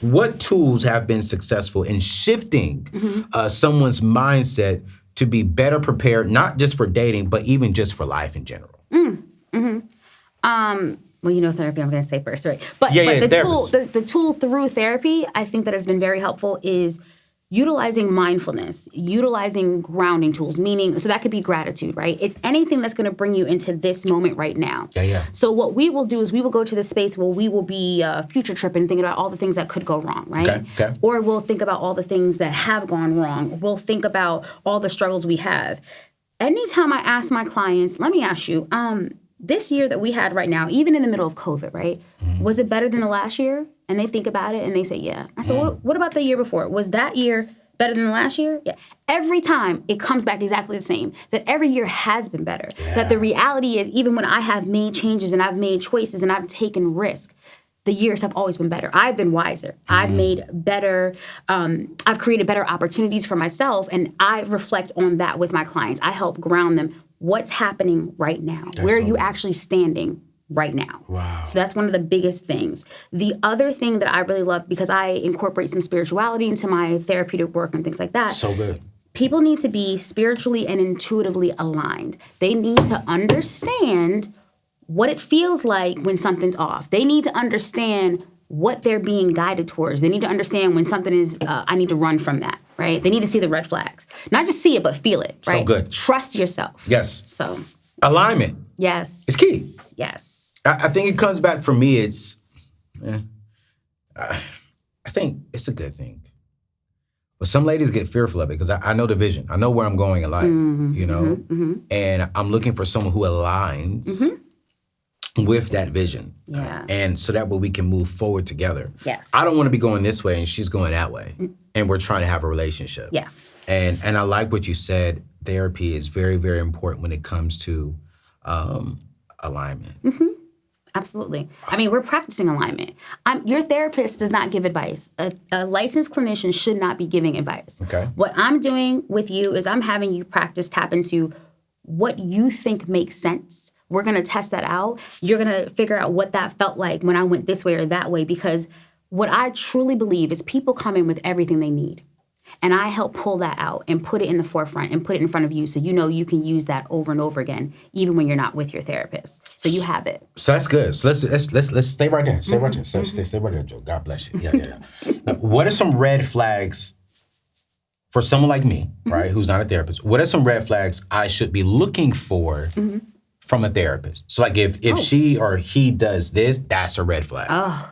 what tools have been successful in shifting someone's mindset to be better prepared, not just for dating, but even just for life in general? Well, therapy, I'm going to say first, right? But the tool through therapy, I think that has been very helpful is utilizing mindfulness, utilizing grounding tools, meaning, so that could be gratitude, right? It's anything that's going to bring you into this moment right now. Yeah. So what we will do is we will go to the space where we will be future tripping, thinking about all the things that could go wrong, right? Okay. Or we'll think about all the things that have gone wrong. We'll think about all the struggles we have. Anytime I ask my clients, let me ask you, this year that we had right now, even in the middle of COVID, right? Was it better than the last year? And they think about it and they say, yeah. I said, what about the year before? Was that year better than the last year? Yeah. Every time it comes back exactly the same, that every year has been better. Yeah. That the reality is, even when I have made changes and I've made choices and I've taken risk, the years have always been better. I've been wiser. I've made better, I've created better opportunities for myself, and I reflect on that with my clients. I help ground them. What's happening right now? Where are you actually standing right now? Wow. So that's one of the biggest things. The other thing that I really love, because I incorporate some spirituality into my therapeutic work and things like that. So good. People need to be spiritually and intuitively aligned. They need to understand what it feels like when something's off. They need to understand what they're being guided towards. They need to understand when something is, I need to run from that, right? They need to see the red flags. Not just see it, but feel it, right? So good. Trust yourself. Yes. So. Alignment. Yes. It's key. Yes. I think it comes back for me, I think it's a good thing. But some ladies get fearful of it because I know the vision. I know where I'm going in life, and I'm looking for someone who aligns with that vision. Yeah. And so that way we can move forward together. Yes. I don't want to be going this way and she's going that way. And we're trying to have a relationship. Yeah. And I like what you said. Therapy is very, very important when it comes to alignment. Absolutely. I mean, we're practicing alignment. Your therapist does not give advice. A licensed clinician should not be giving advice. Okay. What I'm doing with you is I'm having you tap into what you think makes sense. We're going to test that out. You're going to figure out what that felt like when I went this way or that way, because what I truly believe is people come in with everything they need. And I help pull that out and put it in the forefront and put it in front of you so you can use that over and over again, even when you're not with your therapist. So you have it. So that's good. So let's stay right there. Stay right there. Stay right there, Joe. God bless you. Yeah. Now, what are some red flags for someone like me, right, who's not a therapist? What are some red flags I should be looking for from a therapist? So like if she or he does this, that's a red flag.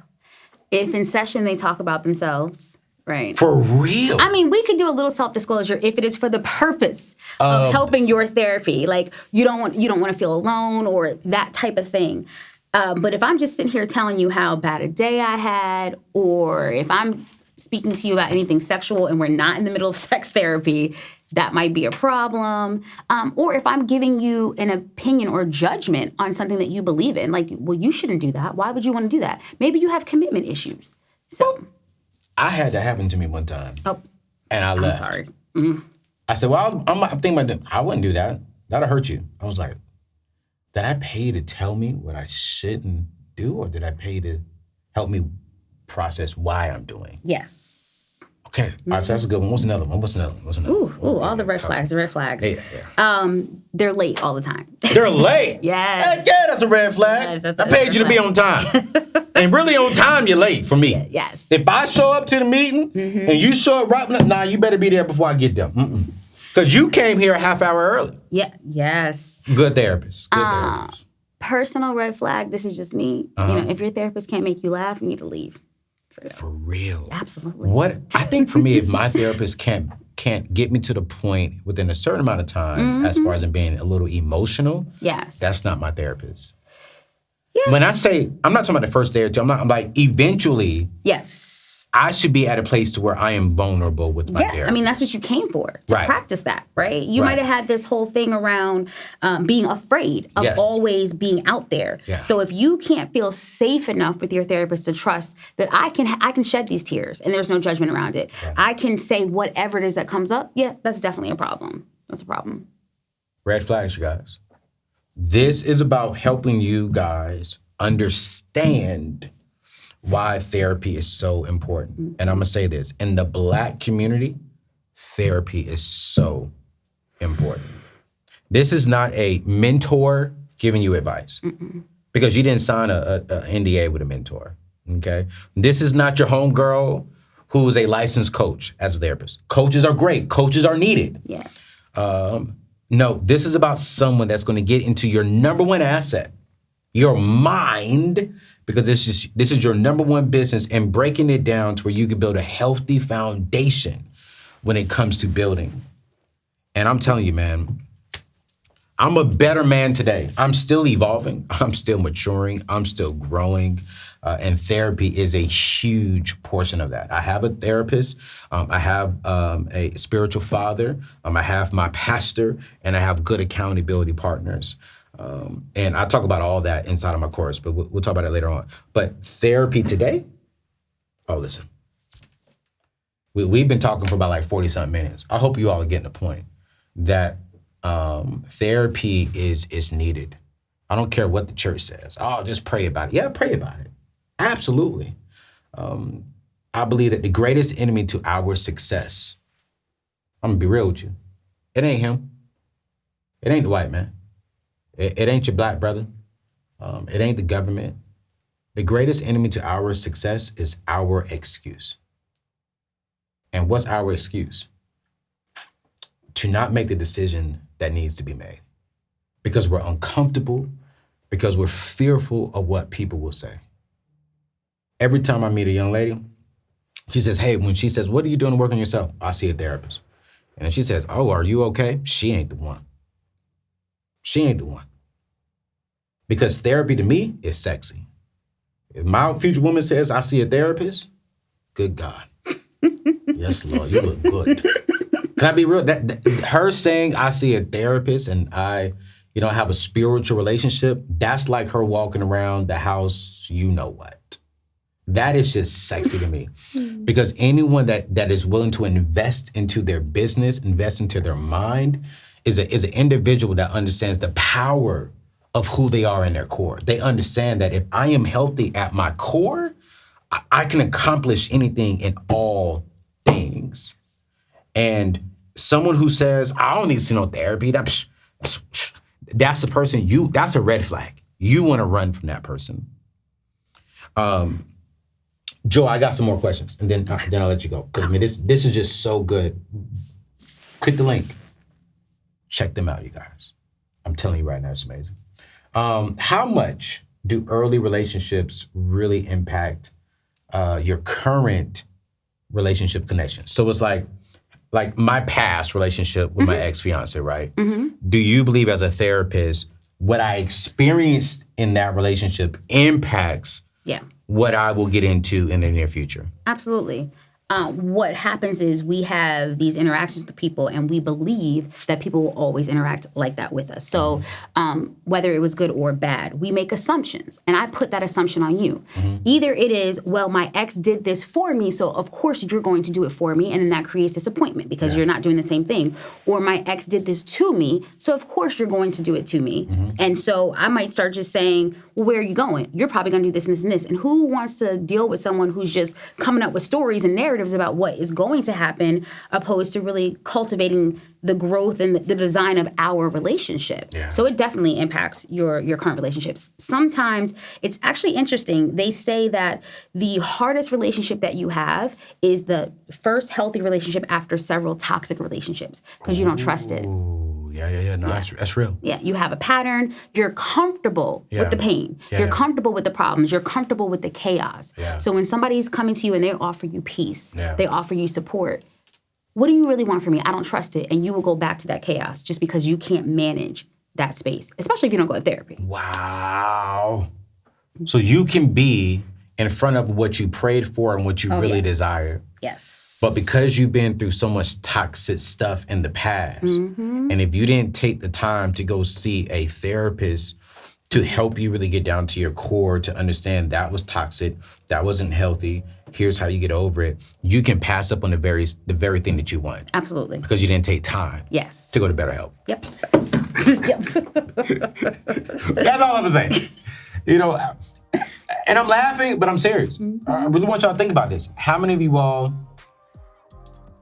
If in session they talk about themselves. Right. For real? I mean, we could do a little self-disclosure if it is for the purpose of helping your therapy. Like you don't want to feel alone or that type of thing. But if I'm just sitting here telling you how bad a day I had, or if I'm speaking to you about anything sexual and we're not in the middle of sex therapy, that might be a problem. Or if I'm giving you an opinion or judgment on something that you believe in, like, well, you shouldn't do that. Why would you want to do that? Maybe you have commitment issues. So. I had that happen to me one time. Oh. And I left. I'm sorry. I said, well, I'm thinking about doing, I wouldn't do that. That'll hurt you. I was like, did I pay to tell me what I shouldn't do, or did I pay to help me process why I'm doing? Yes. Okay. All right, so that's a good one. What's another one? Ooh, all the red flags, Yeah. They're late all the time. They're late? Yes. Yeah, that's a red flag. Yes, I paid you to be on time. And really on time, you're late for me. Yes. If I show up to the meeting and you show up right, you better be there before I get there. Because you came here a half hour early. Yeah. Yes. Good therapist. Personal red flag, this is just me. If your therapist can't make you laugh, you need to leave. For real. Absolutely. I think for me, if my therapist can't get me to the point within a certain amount of time, as far as I'm being a little emotional, that's not my therapist. Yeah. When I say, I'm not talking about the first day or two, I'm like, eventually, I should be at a place to where I am vulnerable with my therapist. I mean, that's what you came for, to practice that, right? You might have had this whole thing around being afraid of always being out there. Yeah. So if you can't feel safe enough with your therapist to trust that I can shed these tears and there's no judgment around it, I can say whatever it is that comes up, that's definitely a problem. That's a problem. Red flags, you guys. This is about helping you guys understand why therapy is so important. And I'm gonna say this, in the Black community, therapy is so important. This is not a mentor giving you advice because you didn't sign a NDA with a mentor, okay? This is not your homegirl who's a licensed coach as a therapist. Coaches are great. Coaches are needed. Yes. No, this is about someone that's going to get into your number one asset, your mind, because this is your number one business, and breaking it down to where you can build a healthy foundation when it comes to building. And I'm telling you, man, I'm a better man today. I'm still evolving. I'm still maturing. I'm still growing. And therapy is a huge portion of that. I have a therapist. I have a spiritual father. I have my pastor, and I have good accountability partners. And I talk about all that inside of my course, but we'll talk about it later on. But therapy today, oh, listen. We've been talking for about like 40-something minutes. I hope you all are getting the point that therapy is needed. I don't care what the church says. Oh, just pray about it. Yeah, pray about it. Absolutely. I believe that the greatest enemy to our success, I'm gonna be real with you, it ain't him. It ain't the white man. It ain't your black brother. It ain't the government. The greatest enemy to our success is our excuse. And what's our excuse? To not make the decision that needs to be made. Because we're uncomfortable, because we're fearful of what people will say. Every time I meet a young lady, she says, hey, when she says, what are you doing to work on yourself? I see a therapist. And if she says, oh, are you okay? She ain't the one. She ain't the one. Because therapy to me is sexy. If my future woman says, I see a therapist, good God. Yes, Lord, you look good. Can I be real? Her saying, I see a therapist and I have a spiritual relationship, that's like her walking around the house, you know what. That is just sexy to me. Because anyone that is willing to invest into their business, invest into their mind, is an individual that understands the power of who they are in their core. They understand that if I am healthy at my core, I can accomplish anything in all things. And someone who says, I don't need to see no therapy, that's the person that's a red flag. You want to run from that person. Joe, I got some more questions, and then I'll let you go. Because I mean, this is just so good. Click the link. Check them out, you guys. I'm telling you right now, it's amazing. How much do early relationships really impact your current relationship connection? So it's like my past relationship with my ex-fiance, right? Mm-hmm. Do you believe as a therapist, what I experienced in that relationship impacts what I will get into in the near future? Absolutely. What happens is we have these interactions with people and we believe that people will always interact like that with us. So whether it was good or bad, we make assumptions. And I put that assumption on you. Mm-hmm. Either it is, well, my ex did this for me, so of course you're going to do it for me. And then that creates disappointment because you're not doing the same thing. Or my ex did this to me, so of course you're going to do it to me. Mm-hmm. And so I might start just saying, well, where are you going? You're probably going to do this and this and this. And who wants to deal with someone who's just coming up with stories and narratives about what is going to happen, opposed to really cultivating the growth and the design of our relationship. Yeah. So it definitely impacts your current relationships. Sometimes it's actually interesting. They say that the hardest relationship that you have is the first healthy relationship after several toxic relationships because you don't trust it. Yeah. No, that's real. Yeah, you have a pattern. You're comfortable with the pain. You're comfortable with the problems. You're comfortable with the chaos. Yeah. So when somebody's coming to you and they offer you peace, they offer you support, what do you really want from me? I don't trust it. And you will go back to that chaos just because you can't manage that space, especially if you don't go to therapy. Wow. So you can be in front of what you prayed for and what you really desire. Yes. But because you've been through so much toxic stuff in the past, and if you didn't take the time to go see a therapist to help you really get down to your core, to understand that was toxic, that wasn't healthy, here's how you get over it, you can pass up on the very thing that you want. Absolutely. Because you didn't take time to go to better help. Yep. That's all I'm saying. And I'm laughing, but I'm serious. I really want y'all to think about this. How many of you all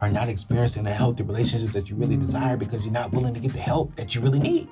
are not experiencing a healthy relationship that you really desire because you're not willing to get the help that you really need?